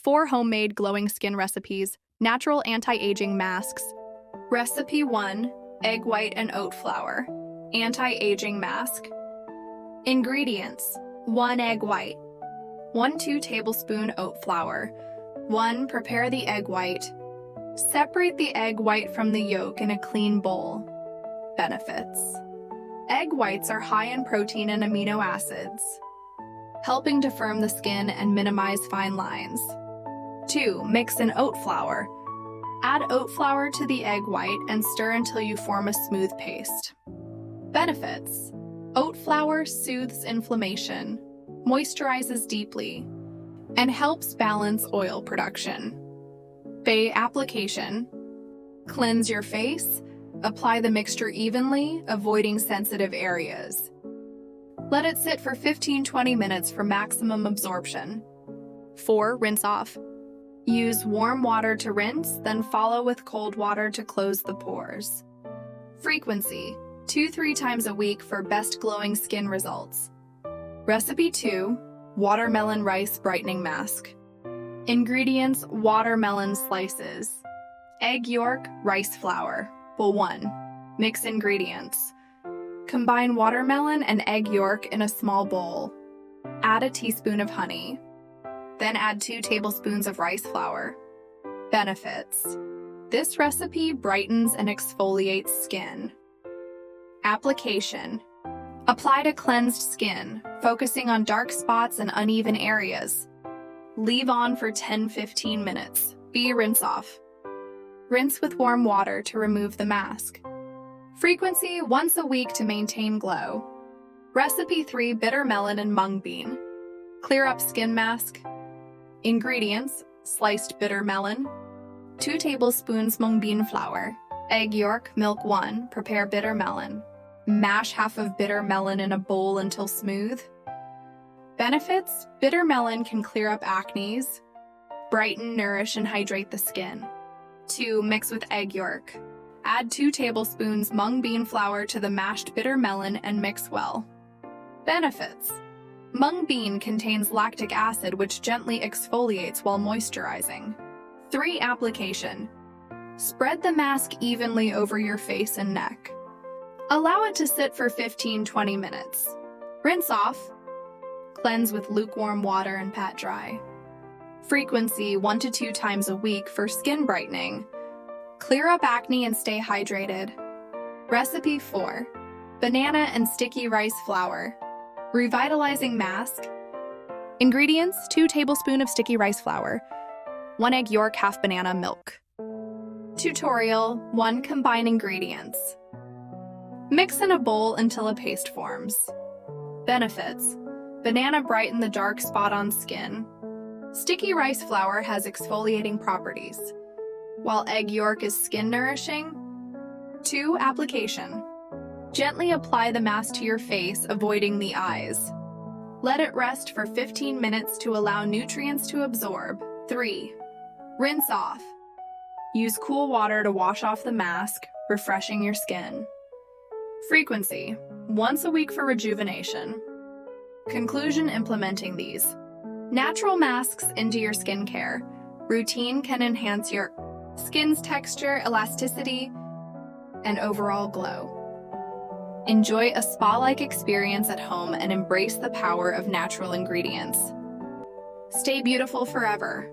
4 homemade glowing skin recipes, natural anti-aging masks. Recipe 1, egg white and oat flour, anti-aging mask. Ingredients: 1 egg white, 1 tablespoon oat flour. 1. Prepare the egg white. Separate the egg white from the yolk in a clean bowl. Benefits: egg whites are high in protein and amino acids, helping to firm the skin and minimize fine lines. 2. Mix in oat flour. Add oat flour to the egg white and stir until you form a smooth paste. Benefits: oat flour soothes inflammation, moisturizes deeply, and helps balance oil production. Application: cleanse your face. Apply the mixture evenly, avoiding sensitive areas. Let it sit for 15-20 minutes for maximum absorption. 4. Rinse off. Use warm water to rinse, then follow with cold water to close the pores. Frequency: 2-3 times a week for best glowing skin results. Recipe 2, watermelon rice brightening mask. Ingredients: watermelon slices, egg yolk, rice flour. Bowl 1. Mix ingredients. Combine watermelon and egg yolk in a small bowl. Add a teaspoon of honey. Then add 2 tablespoons of rice flour. Benefits: this recipe brightens and exfoliates skin. Application: apply to cleansed skin, focusing on dark spots and uneven areas. Leave on for 10-15 minutes. Rinse off. Rinse with warm water to remove the mask. Frequency: once a week to maintain glow. Recipe 3, bitter melon and mung bean. Clear up skin mask. Ingredients: sliced bitter melon, 2 tablespoons mung bean flour, egg yolk, milk 1. Prepare bitter melon. Mash half of bitter melon in a bowl until smooth. Benefits: bitter melon can clear up acne, brighten, nourish, and hydrate the skin. 2. Mix with egg yolk. Add 2 tablespoons mung bean flour to the mashed bitter melon and mix well. Benefits: mung bean contains lactic acid, which gently exfoliates while moisturizing. 3. Application: spread the mask evenly over your face and neck. Allow it to sit for 15-20 minutes. Rinse off. Cleanse with lukewarm water and pat dry. Frequency: 1-2 times a week for skin brightening. Clear up acne and stay hydrated. Recipe 4, banana and sticky rice flour. Revitalizing mask. Ingredients: 2 tablespoons of sticky rice flour, 1 egg yolk, half banana, milk. Tutorial 1. Combine ingredients. Mix in a bowl until a paste forms. Benefits: banana brighten the dark spot on skin. Sticky rice flour has exfoliating properties, while egg yolk is skin nourishing. 2. Application: gently apply the mask to your face, avoiding the eyes. Let it rest for 15 minutes to allow nutrients to absorb. 3. Rinse off. Use cool water to wash off the mask, refreshing your skin. Frequency: once a week for rejuvenation. Conclusion: implementing these natural masks into your skincare routine can enhance your skin's texture, elasticity, and overall glow. Enjoy a spa-like experience at home and embrace the power of natural ingredients. Stay beautiful forever.